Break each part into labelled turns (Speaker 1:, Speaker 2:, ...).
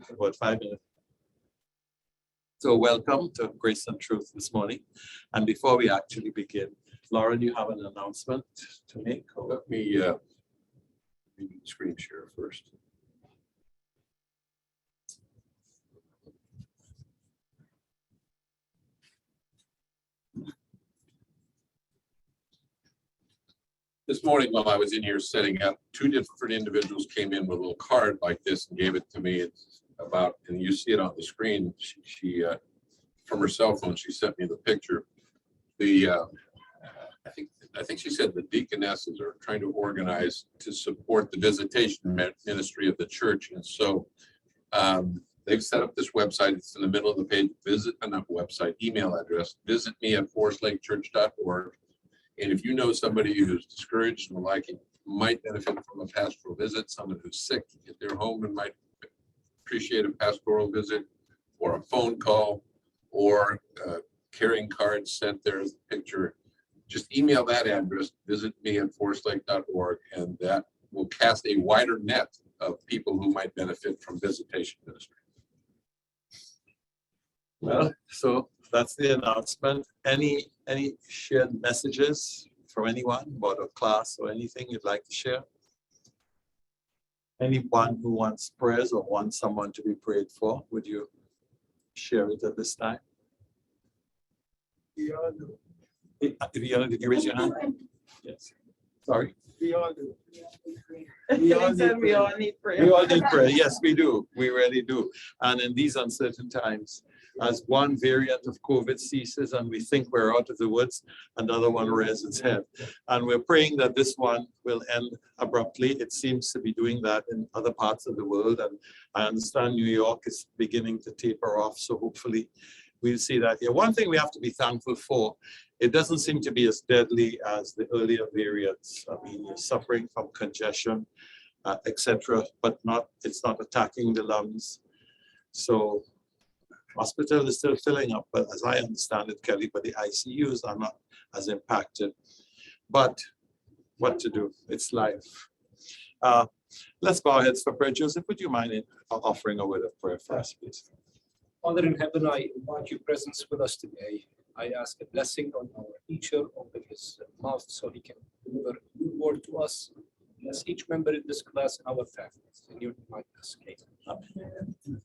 Speaker 1: About 5 minutes. So welcome to Grace and Truth this morning. And before we actually begin, Lauren, you have an announcement to make?
Speaker 2: Let me screen share first. This morning, while I was in here setting up, two different individuals came in with a little card like this and gave it to me. It's about, and you see it on the screen. She from her cell phone, she sent me the picture. The I think she said the deaconesses are trying to organize to support the visitation ministry of the church, and so they've set up this website. It's in the middle of the page. Not website, email address. Visit me at forestlakechurch.org. And if you know somebody who's discouraged and might benefit from a pastoral visit, someone who's sick at their home and might appreciate a pastoral visit, or a phone call, or carrying cards sent there as a picture, just email that address, visit me at forestlake.org, and that will cast a wider net of people who might benefit from visitation ministry.
Speaker 1: Well, so that's the announcement. Any shared messages from anyone about a class or anything you'd like to share? Anyone who wants prayers or wants someone to be prayed for, would you share it at this time? Did you raise your hand? Yes. Sorry.
Speaker 3: We all do.
Speaker 4: We all need prayer.
Speaker 1: We all need prayer. Yes, we do. We really do. And in these uncertain times, as one variant of COVID ceases and we think we're out of the woods, another one rears its head. And we're praying that this one will end abruptly. It seems to be doing that in other parts of the world. And I understand New York is beginning to taper off. So hopefully we'll see that here. One thing we have to be thankful for, it doesn't seem to be as deadly as the earlier variants. I mean, you're suffering from congestion, etc., but it's not attacking the lungs. So hospital is still filling up, but as I understand it, Kelly, but the ICUs are not as impacted. But what to do? It's life. Let's bow our heads for prayer. Joseph, would you mind offering a word of prayer for us, please?
Speaker 3: Father in heaven, I invite your presence with us today. I ask a blessing on our teacher, open his mouth so he can deliver your word to us. Bless each member in this class and our families. In your name, Amen.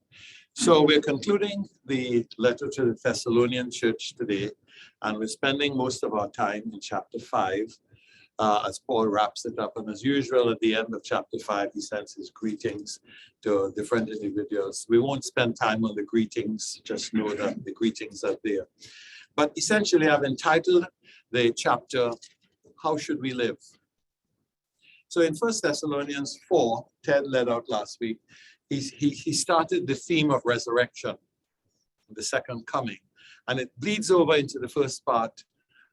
Speaker 1: So we're concluding the letter to the Thessalonian church today, and we're spending most of our time in chapter 5 as Paul wraps it up. And as usual, at the end of chapter 5, he sends his greetings to different individuals. We won't spend time on the greetings, just know that the greetings are there. But essentially, I've entitled the chapter, How Should We Live? So in 1 Thessalonians 4, Ted led out last week, he started the theme of resurrection, the second coming. And it bleeds over into the first part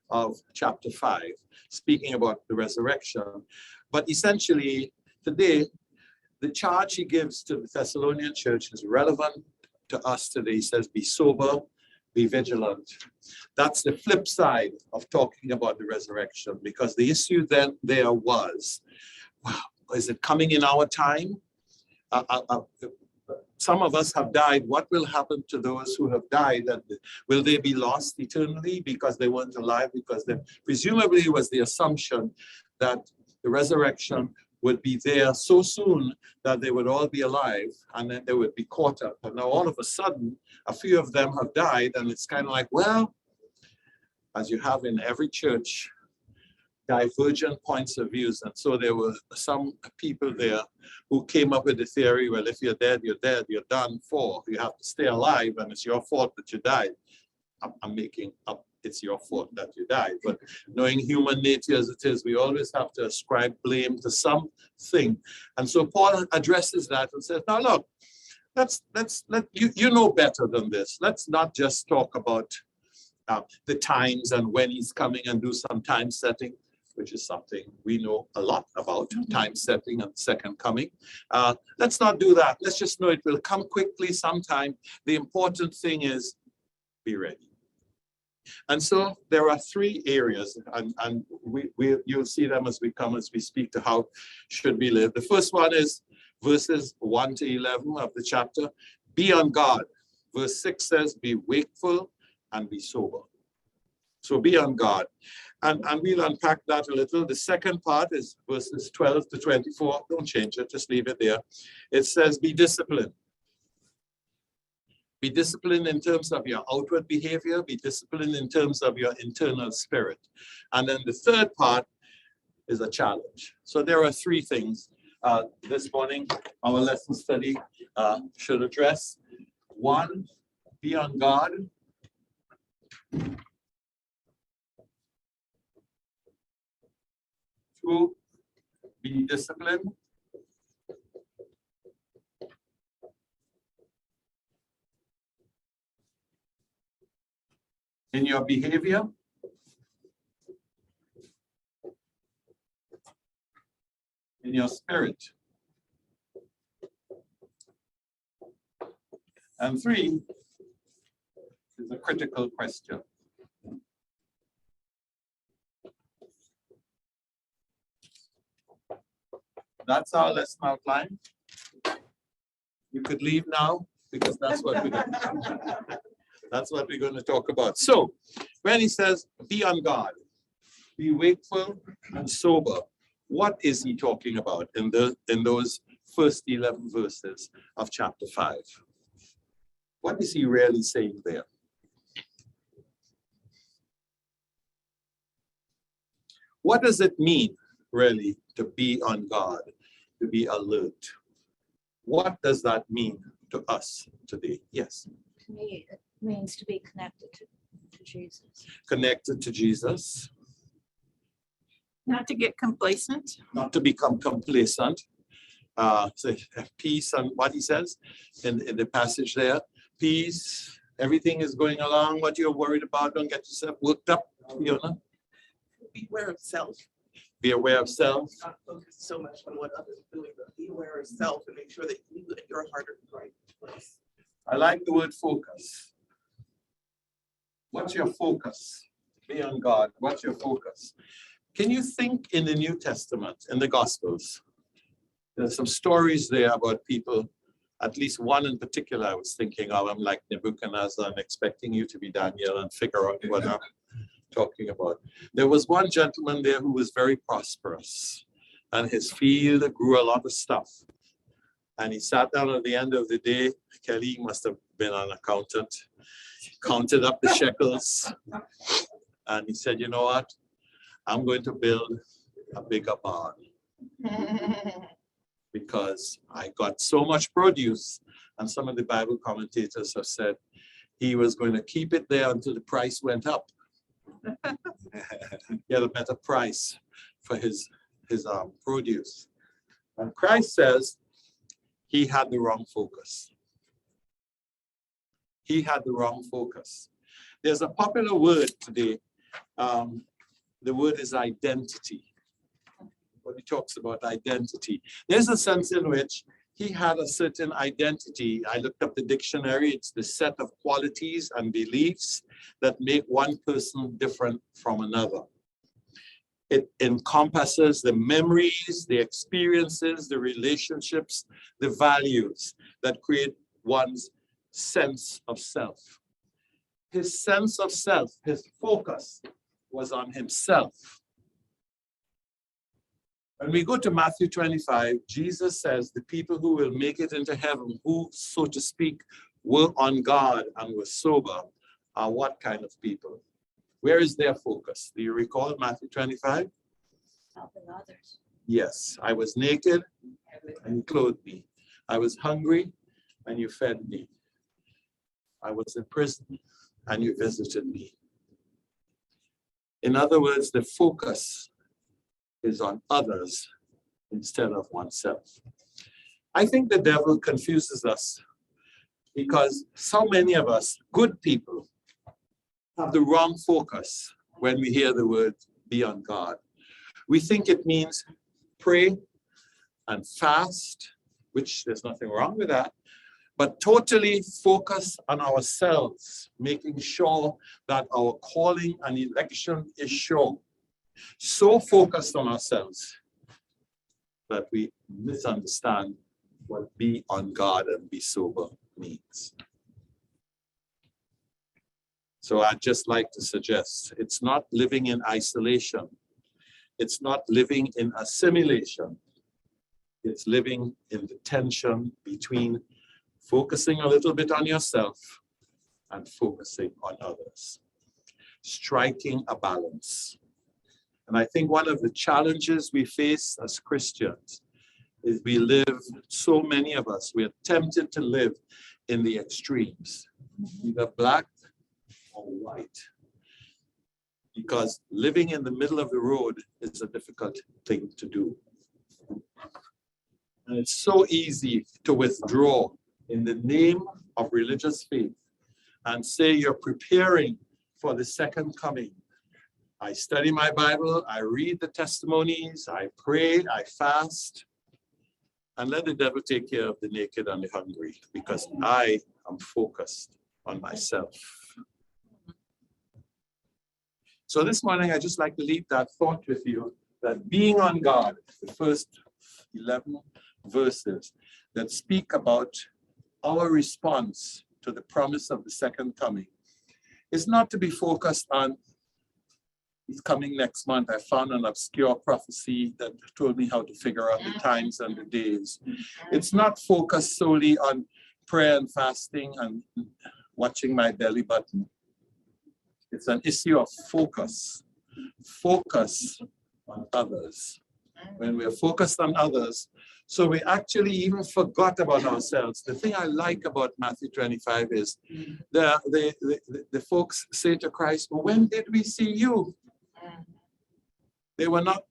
Speaker 1: of chapter 5, speaking about the resurrection. But essentially, today, the charge he gives to the Thessalonian church is relevant to us today. He says, be sober, be vigilant. That's the flip side of talking about the resurrection, because the issue then there was, wow, is it coming in our time? Some of us have died. What will happen to those who have died? And will they be lost eternally because they weren't alive? Because presumably it was the assumption that the resurrection would be there so soon that they would all be alive and then they would be caught up. And now all of a sudden, a few of them have died, and it's kind of like, well, as you have in every church, divergent points of views. And so there were some people there who came up with the theory, well, if you're dead, you're done for. You have to stay alive, and it's your fault that you died. I'm making up, it's your fault that you died. But knowing human nature as it is, we always have to ascribe blame to something. And so Paul addresses that and says, now look, you know better than this. Let's not just talk about the times and when he's coming and do some time setting, which is something we know a lot about, time setting and second coming. Let's not do that. Let's just know it will come quickly sometime. The important thing is be ready. And so there are three areas, and you'll see them as we speak to how should we live. The first one is verses 1 to 11 of the chapter. Be on guard. Verse 6 says, be wakeful and be sober. So be on guard. And we'll unpack that a little. The second part is verses 12 to 24. Don't change it, just leave it there. It says, be disciplined. Be disciplined in terms of your outward behavior. Be disciplined in terms of your internal spirit. And then the third part is a challenge. So there are three things this morning our lesson study should address. One, be on guard. Two, be disciplined. In your behavior. In your spirit. And three is a critical question. That's our lesson outline. You could leave now because that's what we're going to, that's what we're going to talk about. So when he says, be on guard, be wakeful and sober, what is he talking about in those first 11 verses of chapter 5? What is he really saying there? What does it mean, really, to be on guard, to be alert? What does that mean to us today? Yes.
Speaker 5: To me, it means to be connected to Jesus.
Speaker 1: Connected to Jesus.
Speaker 4: Not to get complacent.
Speaker 1: Not to become complacent. So peace and what he says in the passage there. Peace, everything is going along. What you're worried about, don't get yourself worked up. You know?
Speaker 6: Be aware of self.
Speaker 1: Be aware of self.
Speaker 6: Not focus so much on what others are doing, but be aware of self and make sure that you and your heart are in the right place.
Speaker 1: I like the word focus. What's your focus? Be on God. What's your focus? Can you think in the New Testament, in the Gospels? There's some stories there about people, at least one in particular I was thinking of. I'm like Nebuchadnezzar, I'm expecting you to be Daniel and figure out what I'm talking about. There was one gentleman there who was very prosperous and his field grew a lot of stuff. And he sat down at the end of the day. Kelly must have been an accountant, counted up the shekels. And he said, you know what? I'm going to build a bigger barn because I got so much produce. And some of the Bible commentators have said he was going to keep it there until the price went up. He had a better price for his produce. And Christ says he had the wrong focus. He had the wrong focus. There's a popular word today. The word is identity. When he talks about identity, there's a sense in which he had a certain identity. I looked up the dictionary. It's the set of qualities and beliefs that make one person different from another. It encompasses the memories, the experiences, the relationships, the values that create one's sense of self. His sense of self, his focus was on himself. When we go to Matthew 25, Jesus says the people who will make it into heaven, who, so to speak, were on guard and were sober, are what kind of people? Where is their focus? Do you recall Matthew 25?
Speaker 5: Helping others.
Speaker 1: Yes, I was naked and you clothed me. I was hungry and you fed me. I was in prison and you visited me. In other words, the focus is on others instead of oneself. I think the devil confuses us because so many of us, good people, have the wrong focus when we hear the word be on guard. We think it means pray and fast, which there's nothing wrong with that, but totally focus on ourselves, making sure that our calling and election is sure. So focused on ourselves that we misunderstand what be on guard and be sober means. So I'd just like to suggest it's not living in isolation. It's not living in assimilation. It's living in the tension between focusing a little bit on yourself and focusing on others. Striking a balance. And I think one of the challenges we face as Christians is we live, so many of us, we are tempted to live in the extremes, either black or white, because living in the middle of the road is a difficult thing to do. And it's so easy to withdraw in the name of religious faith and say you're preparing for the second coming. I study my Bible, I read the testimonies, I pray, I fast, and let the devil take care of the naked and the hungry, because I am focused on myself. So this morning, I just like to leave that thought with you, that being on guard, the first 11 verses that speak about our response to the promise of the second coming, is not to be focused on he's coming next month. I found an obscure prophecy that told me how to figure out the times and the days. It's not focused solely on prayer and fasting and watching my belly button. It's an issue of focus. Focus on others. When we're focused on others, so we actually even forgot about ourselves. The thing I like about Matthew 25 is the folks say to Christ, well, when did we see you? They were not,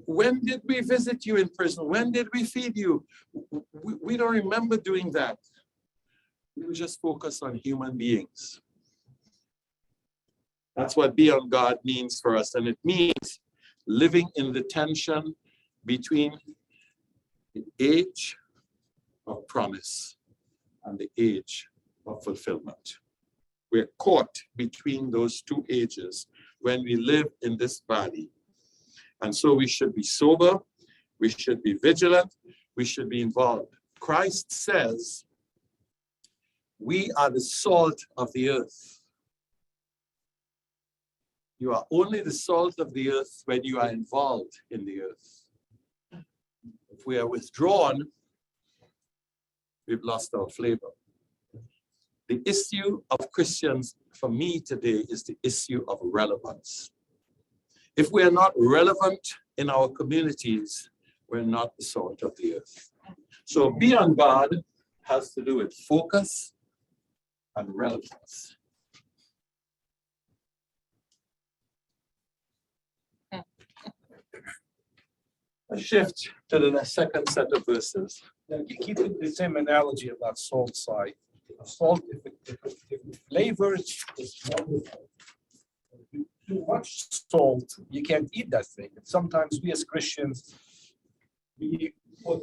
Speaker 1: when did we visit you in prison? When did we feed you? We don't remember doing that. We were just focused on human beings. That's what be on guard means for us. And it means living in the tension between the age of promise and the age of fulfillment. We're caught between those two ages when we live in this valley. And so we should be sober, we should be vigilant, we should be involved. Christ says, we are the salt of the earth. You are only the salt of the earth when you are involved in the earth. If we are withdrawn, we've lost our flavor. The issue of Christians for me today is the issue of relevance. If we are not relevant in our communities, we're not the salt of the earth. So be on guard has to do with focus and relevance. A shift to the second set of verses.
Speaker 3: Keeping the same analogy about salt side. Salt, if the flavor is wonderful. Too much salt, you can't eat that thing. And sometimes we as Christians, we put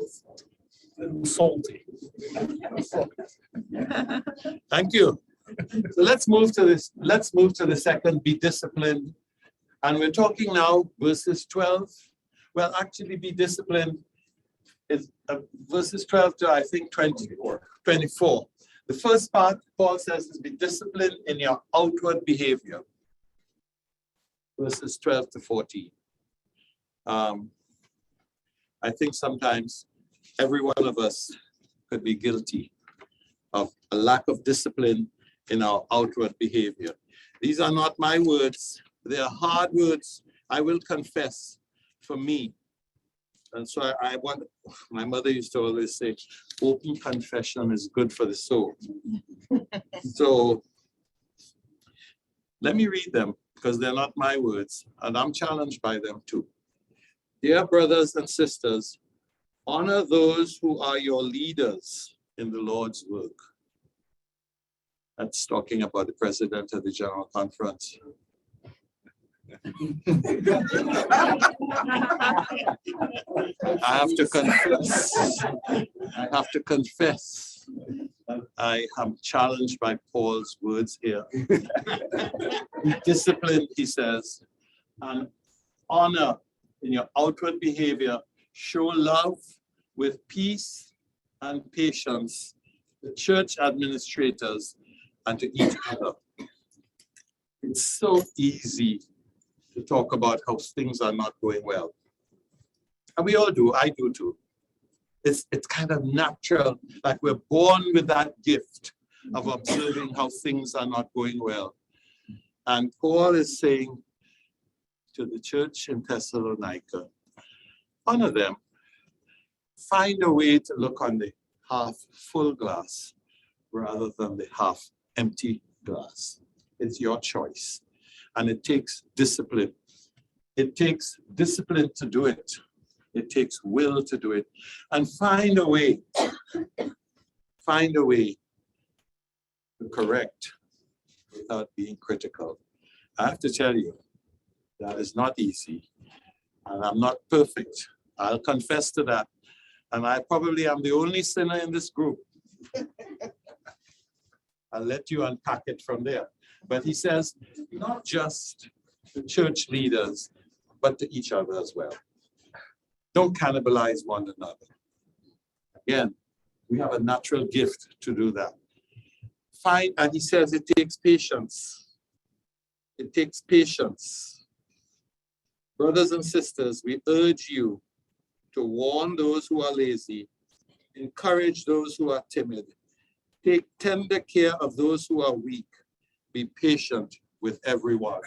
Speaker 3: a little salty.
Speaker 1: Thank you. So let's move to this. Let's move to the second, be disciplined. And we're talking now verses 12. Well, actually, be disciplined is verses 12 to, I think, 24. The first part, Paul says, is be disciplined in your outward behavior. Verses 12 to 14. I think sometimes every one of us could be guilty of a lack of discipline in our outward behavior. These are not my words. They are hard words, I will confess, for me. And so I want, my mother used to always say, open confession is good for the soul. So let me read them because they're not my words and I'm challenged by them too. Dear brothers and sisters, honor those who are your leaders in the Lord's work. That's talking about the president of the General Conference. I have to confess that I am challenged by Paul's words here. Be disciplined, he says, and honor in your outward behavior. Show love with peace and patience to church administrators and to each other. It's so easy to talk about how things are not going well. And we all do, I do too. It's kind of natural, like we're born with that gift of observing how things are not going well. And Paul is saying to the church in Thessalonica, honor them, find a way to look on the half full glass rather than the half empty glass. It's your choice. And it takes discipline. It takes discipline to do it. It takes will to do it. And find a way to correct without being critical. I have to tell you, that is not easy. And I'm not perfect. I'll confess to that. And I probably am the only sinner in this group. I'll let you unpack it from there. But he says, not just the church leaders, but to each other as well. Don't cannibalize one another. Again, we have a natural gift to do that. And he says it takes patience. It takes patience. Brothers and sisters, we urge you to warn those who are lazy, encourage those who are timid, take tender care of those who are weak, be patient with everyone.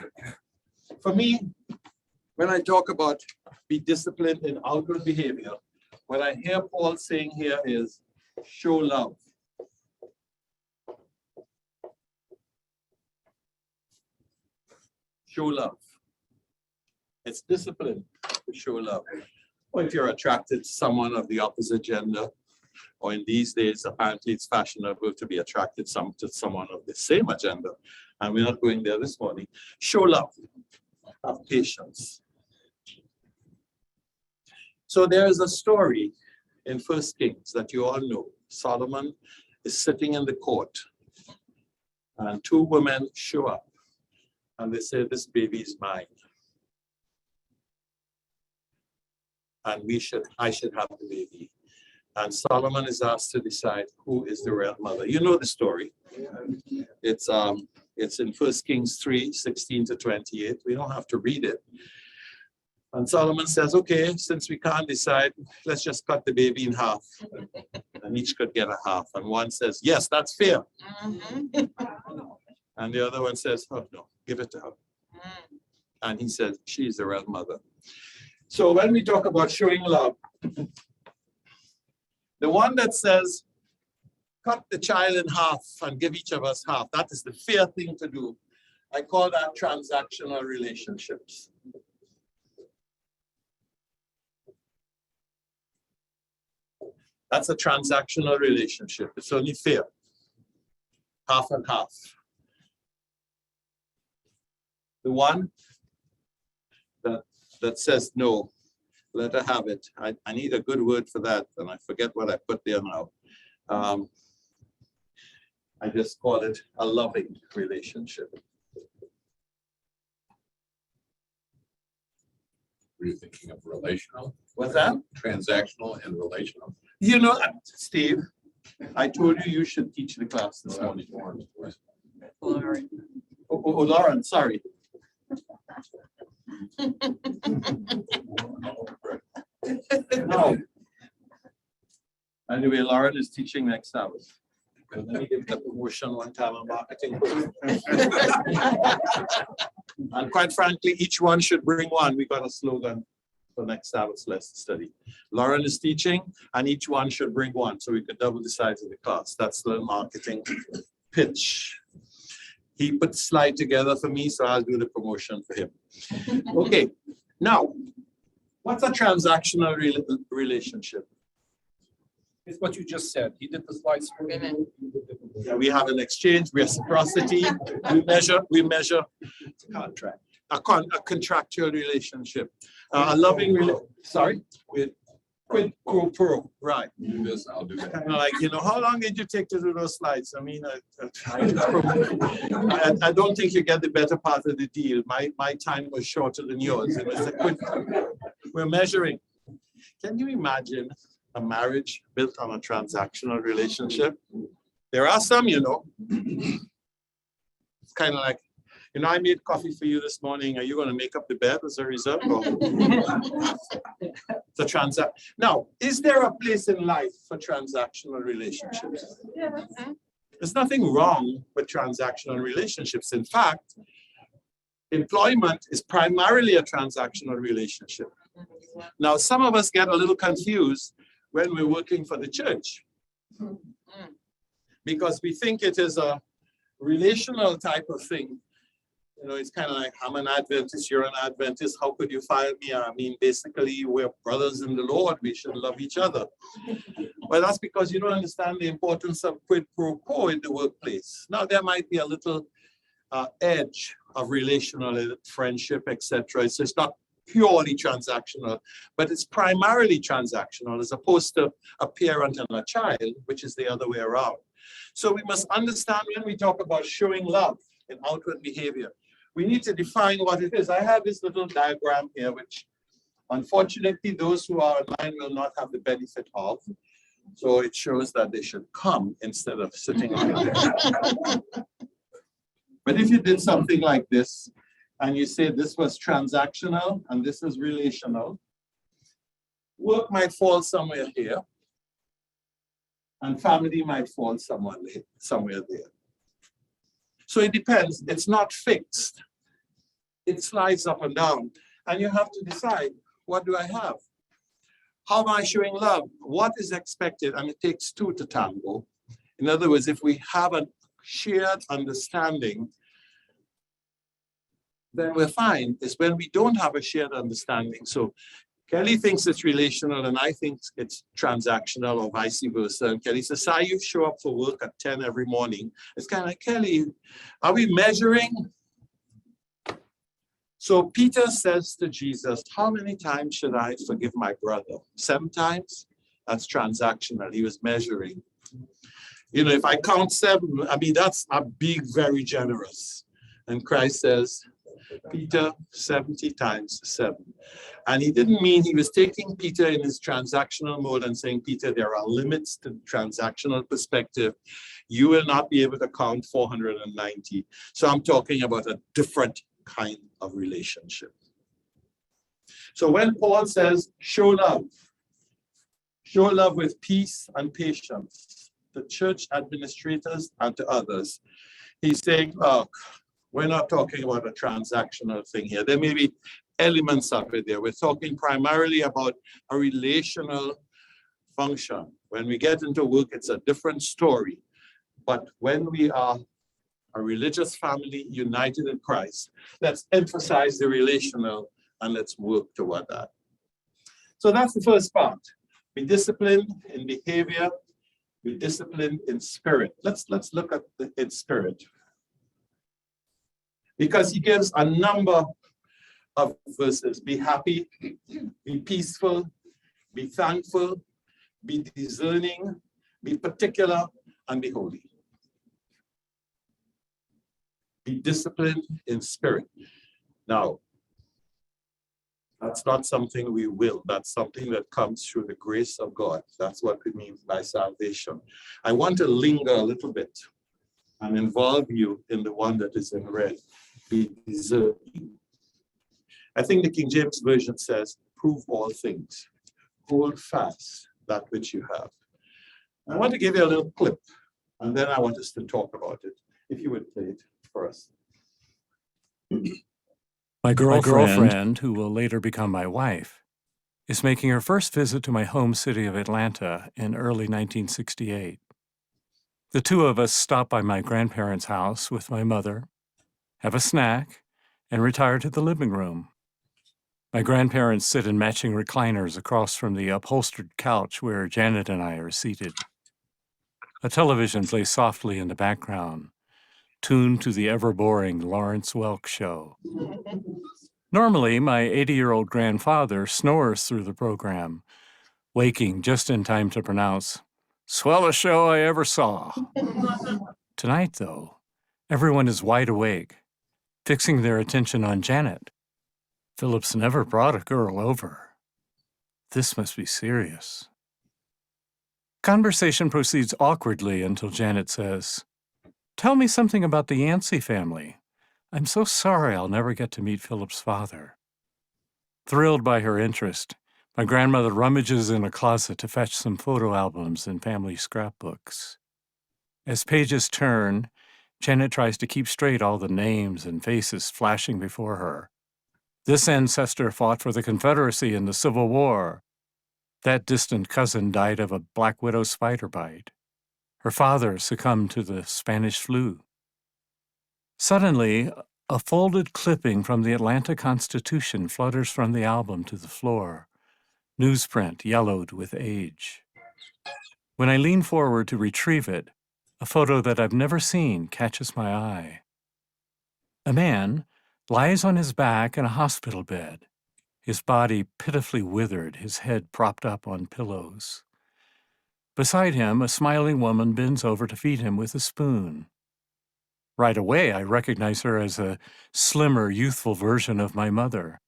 Speaker 1: For me, when I talk about be disciplined in outward behavior, what I hear Paul saying here is show love. Show love. It's discipline to show love. Or if you're attracted to someone of the opposite gender, or in these days, apparently it's fashionable to be attracted to someone of the same gender, and we're not going there this morning. Show love, have patience. So there is a story in 1 Kings that you all know. Solomon is sitting in the court, and two women show up, and they say, this baby is mine. And I should have the baby. And Solomon is asked to decide who is the real mother. You know the story. It's in 1 Kings 3, 16 to 28. We don't have to read it. And Solomon says, okay, since we can't decide, let's just cut the baby in half. And each could get a half. And one says, yes, that's fair. And the other one says, oh no, give it to her. And he says, she's the real mother. So when we talk about showing love, the one that says, cut the child in half and give each of us half, that is the fair thing to do. I call that transactional relationships. That's a transactional relationship. It's only fair. Half and half. The one that says no, let her have it. I need a good word for that, and I forget what I put there now. I just call it a loving relationship.
Speaker 2: Were you thinking of relational?
Speaker 1: What's that?
Speaker 2: Transactional and relational.
Speaker 1: You know, Steve, I told you should teach the class this morning. Lauren, sorry. No. Anyway, Lauren is teaching next Sabbath. Let me give the promotion one time on marketing. And quite frankly, each one should bring one. We got a slogan for next Sabbath's lesson study. Lauren is teaching, and each one should bring one, so we could double the size of the class. That's the marketing pitch. He put the slide together for me, so I'll do the promotion for him. Okay, now, what's a transactional relationship?
Speaker 3: It's what you just said. He did the slides for me.
Speaker 1: Yeah, we have an exchange, reciprocity. We measure
Speaker 3: It's a contract.
Speaker 1: a contractual relationship. A loving sorry? With quid pro quo, right.
Speaker 2: Do this, I'll do that.
Speaker 1: Kind of like, how long did you take to do those slides? I mean, I don't think you get the better part of the deal. My time was shorter than yours. It was a quid. We're measuring. Can you imagine a marriage built on a transactional relationship. There are some, you know. It's kind of like, you know, I made coffee for you this morning. Are you going to make up the bed as a result? It's a transact. Now, is there a place in life for transactional relationships? There's nothing wrong with transactional relationships. In fact, employment is primarily a transactional relationship. Now, some of us get a little confused when we're working for the church because we think it is a relational type of thing. You know, it's kind of like, I'm an Adventist, you're an Adventist, how could you fire me? I mean, basically, we're brothers in the Lord, we should love each other. Well, that's because you don't understand the importance of quid pro quo in the workplace. Now, there might be a little edge of relational friendship, etc. It's not purely transactional, but it's primarily transactional as opposed to a parent and a child, which is the other way around. So we must understand when we talk about showing love in outward behavior, we need to define what it is. I have this little diagram here, which unfortunately those who are online will not have the benefit of. So it shows that they should come instead of sitting on it. But if you did something like this, and you say this was transactional and this is relational, work might fall somewhere here, and family might fall somewhere there. So it depends. It's not fixed. It slides up and down. And you have to decide, what do I have? How am I showing love? What is expected? And it takes two to tango. In other words, if we have a shared understanding, then we're fine. It's when we don't have a shared understanding. So Kelly thinks it's relational and I think it's transactional or vice versa. And Kelly says, "Sai, you show up for work at 10 every morning." It's kind of like, Kelly, are we measuring? So Peter says to Jesus, how many times should I forgive my brother? 7 times? That's transactional. He was measuring. You know, if I count 7, I mean, that's a big, very generous. And Christ says, Peter, 70 times 7. And he didn't mean he was taking Peter in his transactional mode and saying, Peter, there are limits to the transactional perspective. You will not be able to count 490. So I'm talking about a different kind of relationship. So when Paul says, show love with peace and patience to church administrators and to others, he's saying, look, we're not talking about a transactional thing here. There may be elements of it there. We're talking primarily about a relational function. When we get into work, it's a different story. But when we are a religious family united in Christ, let's emphasize the relational and let's work toward that. So that's the first part. Be disciplined in behavior, be disciplined in spirit. Let's look at in spirit. Because he gives a number of verses. Be happy, be peaceful, be thankful, be discerning, be particular, and be holy. Be disciplined in spirit. Now, that's not something we will. That's something that comes through the grace of God. That's what it means by salvation. I want to linger a little bit and involve you in the one that is in red. Be discerning. I think the King James Version says, prove all things. Hold fast that which you have. I want to give you a little clip, and then I want us to talk about it. If you would play it for us.
Speaker 7: My girlfriend, who will later become my wife, is making her first visit to my home city of Atlanta in early 1968. The two of us stop by my grandparents' house with my mother, have a snack, and retire to the living room. My grandparents sit in matching recliners across from the upholstered couch where Janet and I are seated. A television plays softly in the background, tuned to the ever-boring Lawrence Welk show. Normally, my 80-year-old grandfather snores through the program, waking just in time to pronounce, "Swellest show I ever saw." Tonight, though, everyone is wide awake, fixing their attention on Janet. Phillips never brought a girl over. This must be serious. Conversation proceeds awkwardly until Janet says, "Tell me something about the Yancey family. I'm so sorry I'll never get to meet Philip's father." Thrilled by her interest, my grandmother rummages in a closet to fetch some photo albums and family scrapbooks. As pages turn, Janet tries to keep straight all the names and faces flashing before her. This ancestor fought for the Confederacy in the Civil War. That distant cousin died of a black widow spider bite. Her father succumbed to the Spanish flu. Suddenly, a folded clipping from the Atlanta Constitution flutters from the album to the floor, newsprint yellowed with age. When I lean forward to retrieve it, a photo that I've never seen catches my eye. A man lies on his back in a hospital bed, his body pitifully withered, his head propped up on pillows. Beside him, a smiling woman bends over to feed him with a spoon. Right away, I recognize her as a slimmer, youthful version of my mother.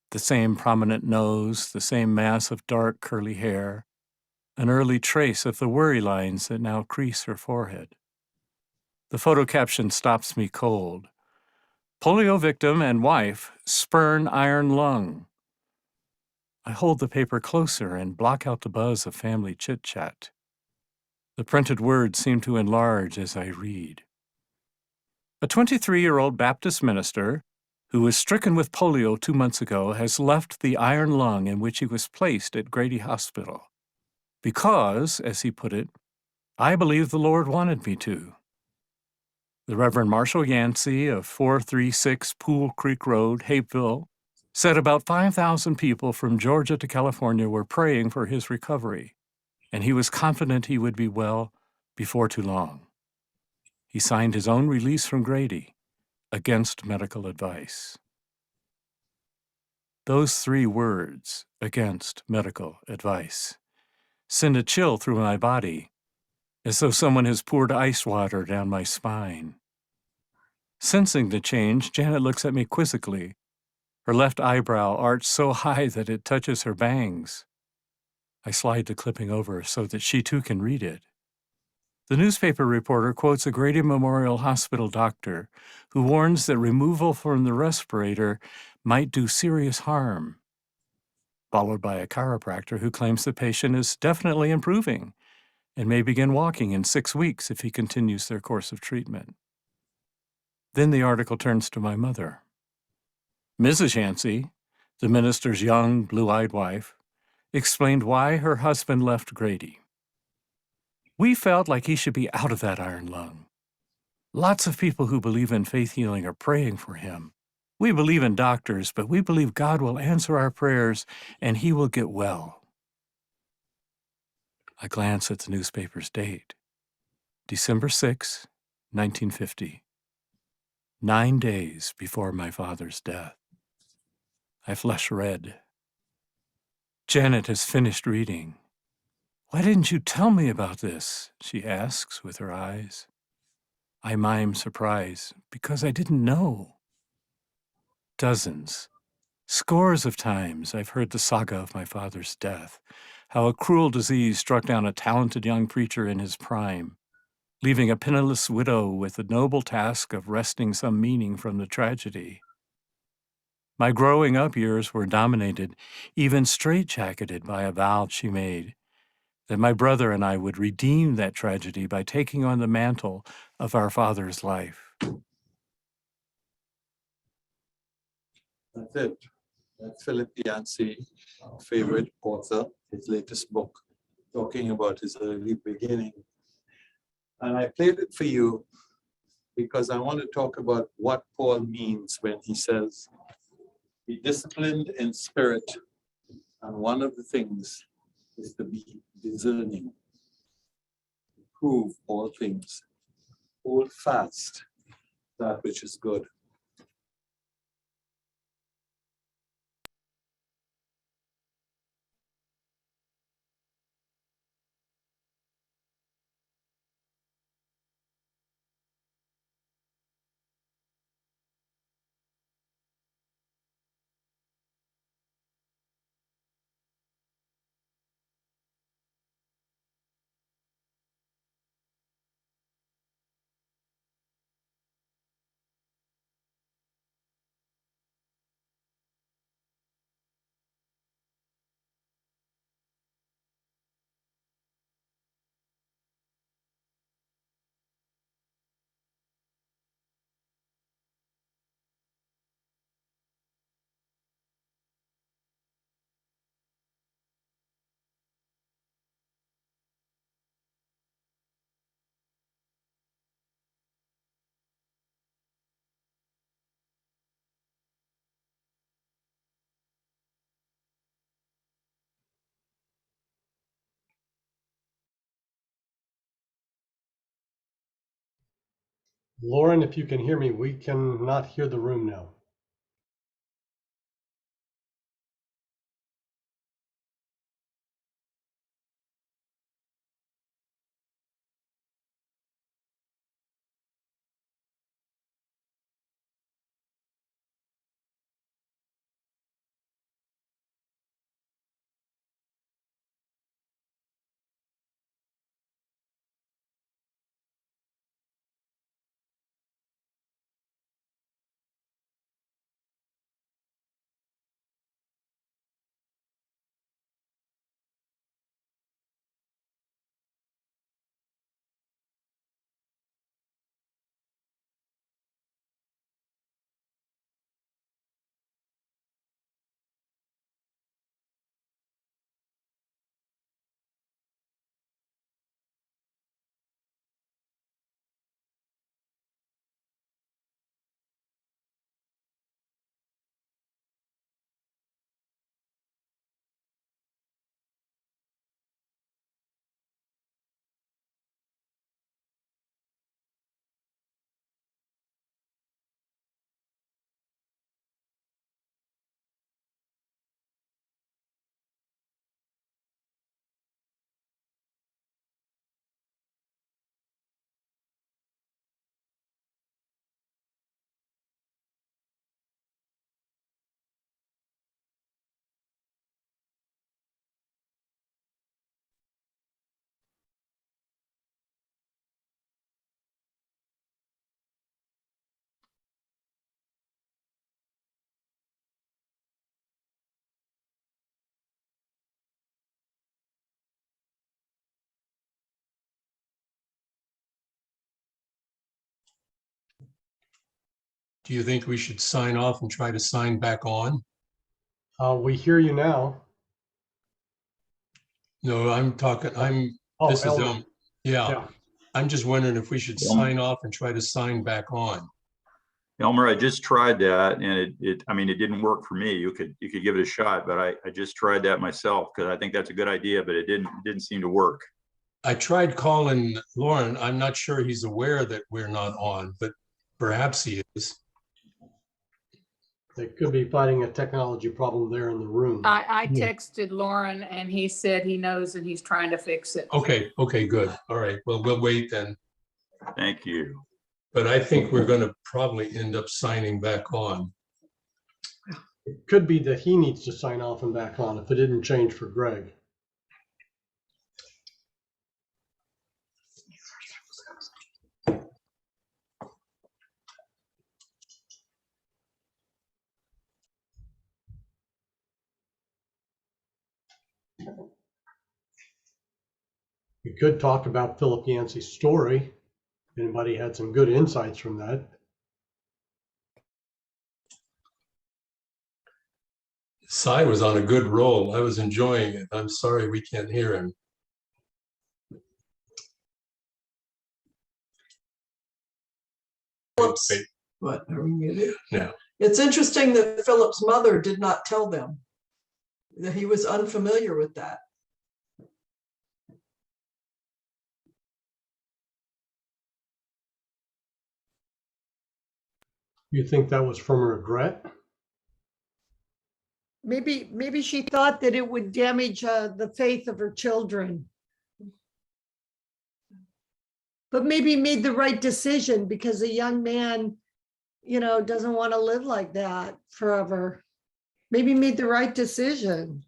Speaker 7: The same prominent nose, the same mass of dark, curly hair, an early trace of the worry lines that now crease her forehead. The photo caption stops me cold. Polio victim and wife spurn iron lung. I hold the paper closer and block out the buzz of family chit-chat. The printed words seem to enlarge as I read. A 23-year-old Baptist minister who was stricken with polio 2 months ago has left the iron lung in which he was placed at Grady Hospital. Because, as he put it, I believe the Lord wanted me to. The Reverend Marshall Yancey of 436 Pool Creek Road, Hapeville, said about 5,000 people from Georgia to California were praying for his recovery, and he was confident he would be well before too long. He signed his own release from Grady, against medical advice. Those 3 words, against medical advice, send a chill through my body, as though someone has poured ice water down my spine. Sensing the change, Janet looks at me quizzically, her left eyebrow arched so high that it touches her bangs. I slide the clipping over so that she too can read it. The newspaper reporter quotes a Grady Memorial Hospital doctor who warns that removal from the respirator might do serious harm, followed by a chiropractor who claims the patient is definitely improving and may begin walking in 6 weeks if he continues their course of treatment. Then the article turns to my mother. Mrs. Yancey, the minister's young, blue-eyed wife, explained why her husband left Grady. We felt like he should be out of that iron lung. Lots of people who believe in faith healing are praying for him. We believe in doctors, but we believe God will answer our prayers and he will get well. I glance at the newspaper's date. December 6, 1950. 9 days before my father's death. I flush red. Janet has finished reading. "Why didn't you tell me about this?" she asks with her eyes. I mime surprise, because I didn't know. Dozens, scores of times I've heard the saga of my father's death, how a cruel disease struck down a talented young preacher in his prime, leaving a penniless widow with the noble task of wresting some meaning from the tragedy. My growing up years were dominated, even straitjacketed, by a vow she made, that my brother and I would redeem that tragedy by taking on the mantle of our father's life.
Speaker 1: That's it. That's Philip Yancey, our favorite author, his latest book, talking about his early beginning. And I played it for you because I want to talk about what Paul means when he says, be disciplined in spirit. And one of the things is to be discerning. Prove all things. Hold fast that which is good.
Speaker 8: Lauren, if you can hear me, we cannot hear the room now.
Speaker 9: Do you think we should sign off and try to sign back on?
Speaker 8: We hear you now.
Speaker 9: No, I'm talking,
Speaker 8: Oh,
Speaker 9: this is,
Speaker 8: Elmer.
Speaker 9: yeah,
Speaker 8: Yeah.
Speaker 9: I'm just wondering if we should sign off and try to sign back on.
Speaker 10: Elmer, I just tried that and I mean, it didn't work for me. You could give it a shot, but I just tried that myself because I think that's a good idea, but it didn't seem to work.
Speaker 9: I tried calling Lauren. I'm not sure he's aware that we're not on, but perhaps he is.
Speaker 8: They could be fighting a technology problem there in the room.
Speaker 11: I texted Lauren and he said he knows and he's trying to fix it.
Speaker 9: Okay, good. All right, well, we'll wait then.
Speaker 10: Thank you.
Speaker 9: But I think we're going to probably end up signing back on.
Speaker 8: It could be that he needs to sign off and back on if it didn't change for Greg. We could talk about Philip Yancey's story. Anybody had some good insights from that?
Speaker 9: Cy was on a good roll. I was enjoying it. I'm sorry we can't hear him.
Speaker 12: Philip's,
Speaker 9: Wait,
Speaker 12: what, are we muted?
Speaker 9: no.
Speaker 12: It's interesting that Philip's mother did not tell them that he was unfamiliar with that.
Speaker 8: You think that was from regret?
Speaker 13: Maybe she thought that it would damage the faith of her children. But maybe made the right decision because a young man, doesn't want to live like that forever. Maybe made the right decision,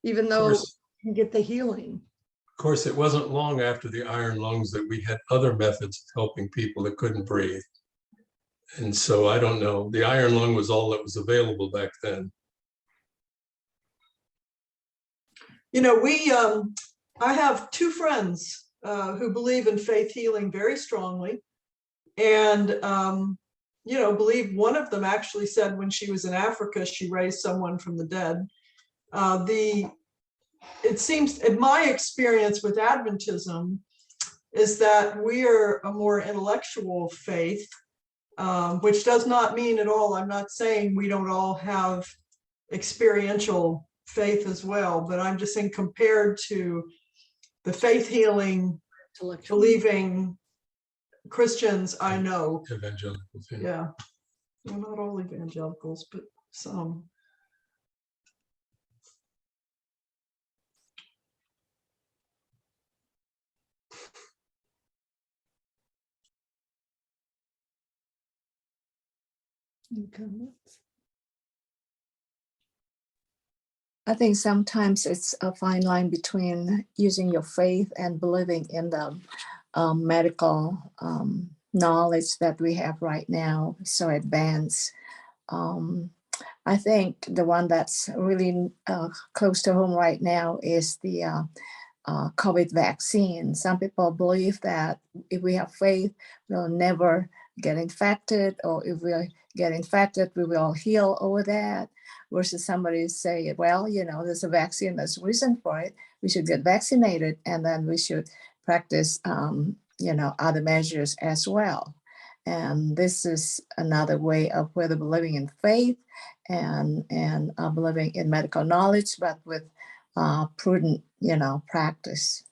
Speaker 13: even though he can get the healing.
Speaker 9: Of course, it wasn't long after the iron lungs that we had other methods of helping people that couldn't breathe. And so I don't know, the iron lung was all that was available back then.
Speaker 12: I have two friends who believe in faith healing very strongly. And, believe one of them actually said when she was in Africa, she raised someone from the dead. It seems, in my experience with Adventism, is that we are a more intellectual faith, which does not mean at all, I'm not saying we don't all have experiential faith as well, but I'm just saying compared to the faith healing, believing Christians I know.
Speaker 9: Evangelicals. Yeah.
Speaker 12: Yeah. Well, not all evangelicals, but some.
Speaker 13: Any comments?
Speaker 5: I think sometimes it's a fine line between using your faith and believing in the medical knowledge that we have right now, so advanced. I think the one that's really close to home right now is the COVID vaccine. Some people believe that if we have faith, we'll never get infected, or if we get infected, we will heal over that. Versus somebody say, well, you know, there's a vaccine, there's a reason for it. We should get vaccinated, and then we should practice, you know, other measures as well. And this is another way of whether believing in faith and believing in medical knowledge, but with prudent, you know, practice.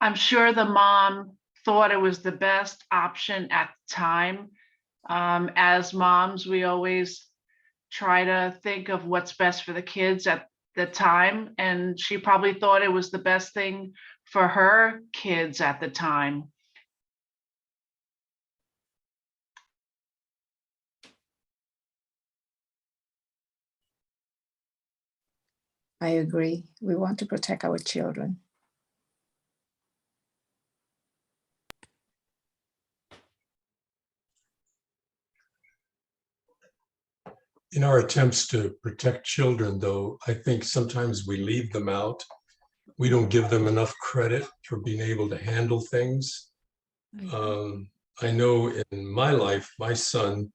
Speaker 14: I'm sure the mom thought it was the best option at the time. As moms, we always try to think of what's best for the kids at the time, and she probably thought it was the best thing for her kids at the time.
Speaker 5: I agree. We want to protect our children.
Speaker 9: In our attempts to protect children, though, I think sometimes we leave them out. We don't give them enough credit for being able to handle things. I know in my life, my son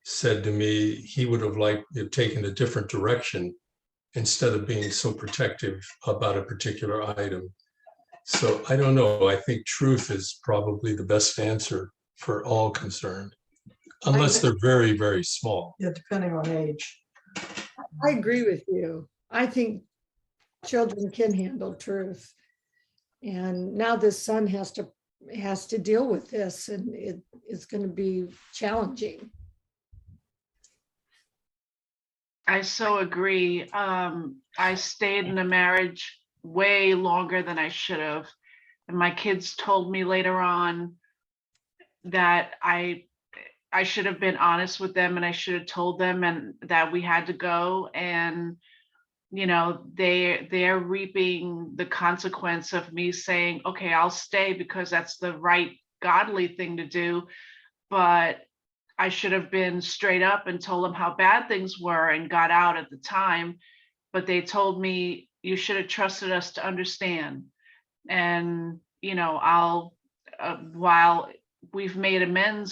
Speaker 9: said to me he would have liked to have taken a different direction instead of being so protective about a particular item. So I don't know. I think truth is probably the best answer for all concerned, unless they're very, very small.
Speaker 12: Yeah, depending on age.
Speaker 13: I agree with you. I think children can handle truth. And now this son has to deal with this, and it's going to be challenging.
Speaker 14: I so agree. I stayed in a marriage way longer than I should have. And my kids told me later on that I should have been honest with them, and I should have told them, and that we had to go. And, you know, they're reaping the consequence of me saying, okay, I'll stay because that's the right godly thing to do. But I should have been straight up and told them how bad things were and got out at the time. But they told me, you should have trusted us to understand. And, you know, while we've made amends